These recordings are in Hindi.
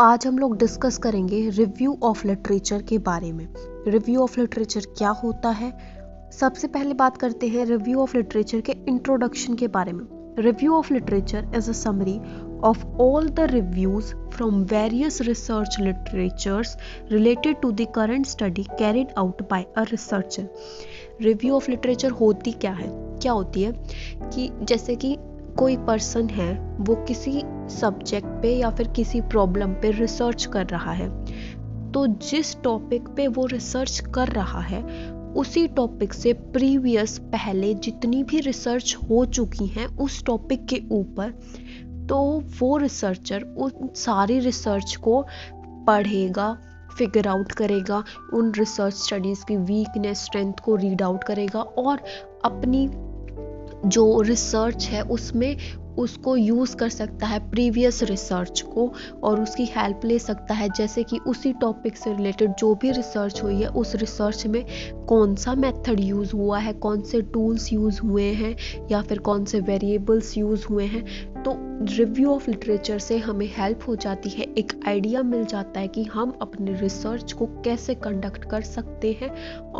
आज हम लोग डिस्कस करेंगे रिव्यू ऑफ लिटरेचर के बारे में। रिव्यू ऑफ लिटरेचर क्या होता है? सबसे पहले बात करते हैं रिव्यू ऑफ लिटरेचर के इंट्रोडक्शन के बारे में। Review of literature is a summary of all the reviews from various research literatures related to the current study carried out by a researcher. Review of literature होती क्या है? क्या होती है कि जैसे कि कोई पर्सन है, वो किसी सब्जेक्ट पे या फिर किसी प्रॉब्लम पे रिसर्च कर रहा है, तो जिस टॉपिक पे वो रिसर्च कर रहा है उसी टॉपिक से प्रीवियस पहले जितनी भी रिसर्च हो चुकी हैं उस टॉपिक के ऊपर, तो वो रिसर्चर उन सारी रिसर्च को पढ़ेगा, फिगर आउट करेगा, उन रिसर्च स्टडीज़ की वीकनेस स्ट्रेंथ को रीड आउट करेगा और अपनी जो रिसर्च है उसमें उसको यूज़ कर सकता है प्रीवियस रिसर्च को और उसकी हेल्प ले सकता है। जैसे कि उसी टॉपिक से रिलेटेड जो भी रिसर्च हुई है उस रिसर्च में कौन सा मेथड यूज़ हुआ है, कौन से टूल्स यूज़ हुए हैं या फिर कौन से वेरिएबल्स यूज़ हुए हैं। तो रिव्यू ऑफ लिटरेचर से हमें हेल्प हो जाती है, एक आइडिया मिल जाता है कि हम अपने रिसर्च को कैसे कंडक्ट कर सकते हैं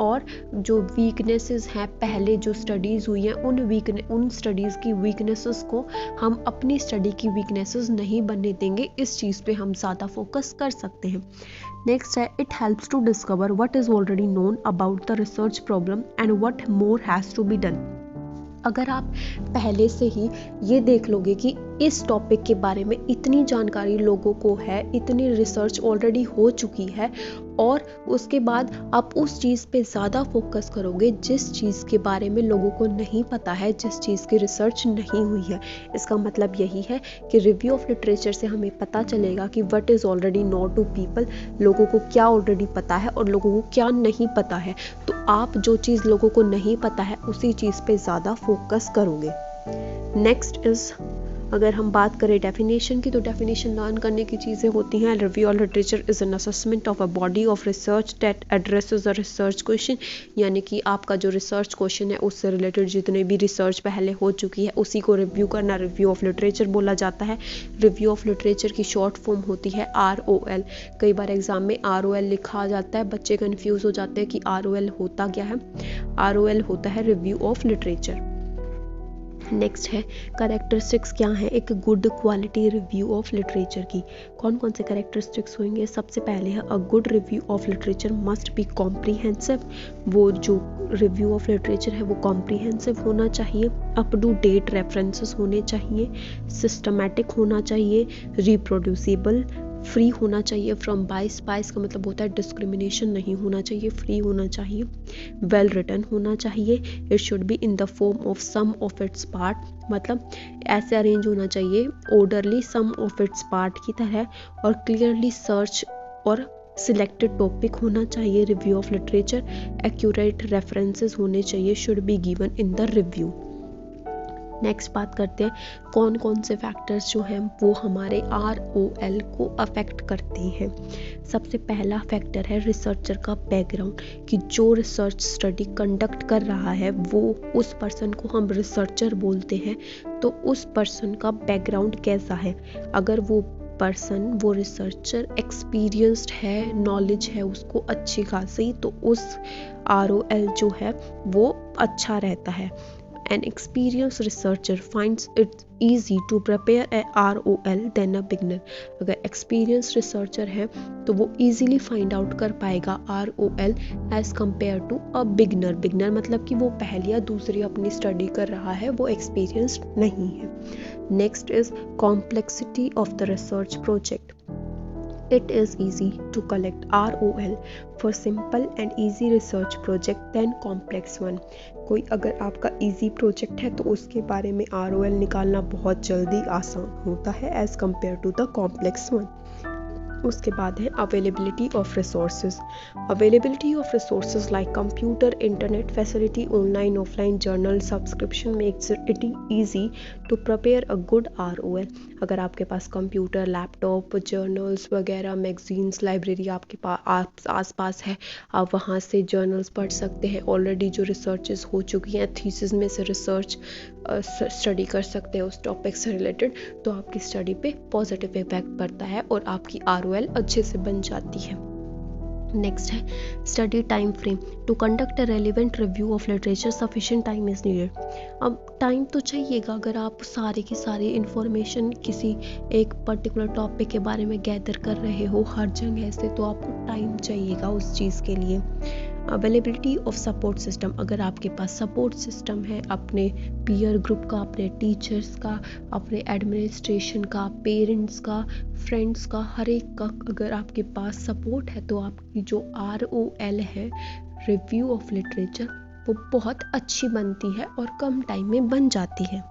और जो वीकनेसेस हैं पहले जो स्टडीज़ हुई हैं उन स्टडीज़ की वीकनेसेस को हम अपनी स्टडी की वीकनेसेस नहीं बनने देंगे। इस चीज़ पे हम ज़्यादा फोकस कर सकते हैं। नेक्स्ट है it helps to discover what is already known about the research problem and what more has to be done. अगर आप पहले से ही ये देख लोगे कि इस टॉपिक के बारे में इतनी जानकारी लोगों को है, इतनी रिसर्च ऑलरेडी हो चुकी है और उसके बाद आप उस चीज़ पे ज़्यादा फोकस करोगे जिस चीज़ के बारे में लोगों को नहीं पता है, जिस चीज़ की रिसर्च नहीं हुई है। इसका मतलब यही है कि रिव्यू ऑफ लिटरेचर से हमें पता चलेगा कि what is already known to people, लोगों को क्या ऑलरेडी पता है और लोगों को क्या नहीं पता है। तो आप जो चीज़ लोगों को नहीं पता है उसी चीज़ पे ज़्यादा फोकस करोगे। नेक्स्ट इज़ अगर हम बात करें डेफिनेशन की, तो डेफिनेशन लर्न करने की चीज़ें होती हैं। Review of literature is an assessment of a body of research that addresses a research question, यानी कि आपका जो रिसर्च क्वेश्चन है उससे रिलेटेड जितने भी रिसर्च पहले हो चुकी है उसी को रिव्यू करना रिव्यू ऑफ लिटरेचर बोला जाता है। रिव्यू ऑफ लिटरेचर की शॉर्ट फॉर्म होती है ROL। कई बार एग्जाम में ROL लिखा जाता है, बच्चे कन्फ्यूज़ हो जाते हैं कि ROL होता क्या है। ROL होता है रिव्यू ऑफ लिटरेचर। नेक्स्ट है कैरेक्टरिस्टिक्स क्या है एक good quality review of literature की। कौन कौन से कैरेक्टरिस्टिक्स होंगे? सबसे पहले है a good review of literature must be comprehensive. वो जो रिव्यू ऑफ लिटरेचर है वो कॉम्प्रीहेंसिव होना चाहिए, अप टू डेट रेफरेंसेस होने चाहिए, सिस्टमैटिक होना चाहिए, रिप्रोड्यूसिबल, फ्री होना चाहिए फ्रॉम बाइस। बाइस का मतलब होता है डिस्क्रिमिनेशन नहीं होना चाहिए, फ्री होना चाहिए, वेल रिटन होना चाहिए, it should be in the form of some of its part, मतलब ऐसे अरेंज होना चाहिए orderly some of its part की तरह, और क्लियरली सर्च और सिलेक्टेड टॉपिक होना चाहिए review of literature, accurate references होने चाहिए, should be given in the review. Next बात करते हैं कौन कौन से फैक्टर्स जो हैं वो हमारे ROL को अफेक्ट करते हैं। सबसे पहला फैक्टर है रिसर्चर का बैकग्राउंड, कि जो रिसर्च स्टडी कंडक्ट कर रहा है वो उस पर्सन को हम रिसर्चर बोलते हैं, तो उस पर्सन का बैकग्राउंड कैसा है। अगर वो पर्सन, वो रिसर्चर एक्सपीरियंस्ड है, नॉलेज है उसको अच्छी खासी, तो उस ROL जो है वो अच्छा रहता है। An experienced researcher finds it easy to prepare a ROL than a beginner. अगर experienced researcher है तो वो easily find out कर पाएगा ROL as compared to a beginner. beginner मतलब कि वो पहली या दूसरी अपनी स्टडी कर रहा है, वो experienced नहीं है। Next is complexity of the research project. It is easy to collect ROL for simple and easy research project than complex one. कोई अगर आपका easy project है तो उसके बारे में ROL निकालना बहुत जल्दी आसान होता है as compared to the complex one. उसके बाद है availability of resources. Availability of resources like computer, internet facility, online offline journal subscription makes it easy to prepare a good ROL। अगर आपके पास कंप्यूटर, लैपटॉप, जर्नल्स वगैरह, मैगजीन्स, लाइब्रेरी आपके पास आस पास है, आप वहाँ से जर्नल्स पढ़ सकते हैं। ऑलरेडी जो रिसर्चेस हो चुकी हैं, थीसिस में से रिसर्च स्टडी कर सकते हैं उस टॉपिक से रिलेटेड, तो आपकी स्टडी पे पॉजिटिव इम्पैक्ट पड़ता है और आपकी ROL ROL अच्छे से बन जाती है। नेक्स्ट है study time frame. To conduct a relevant review of literature sufficient time is needed. अब टाइम तो चाहिएगा, अगर आप सारे की सारी इंफॉर्मेशन किसी एक पर्टिकुलर टॉपिक के बारे में गैदर कर रहे हो हर जगह से, तो आपको टाइम चाहिएगा उस चीज़ के लिए। Availability of support system. अगर आपके पास सपोर्ट सिस्टम है अपने पीयर ग्रुप का, अपने टीचर्स का, अपने एडमिनिस्ट्रेशन का, पेरेंट्स का, फ्रेंड्स का, हर एक का अगर आपके पास सपोर्ट है, तो आपकी जो ROL है रिव्यू ऑफ लिटरेचर वो बहुत अच्छी बनती है और कम टाइम में बन जाती है।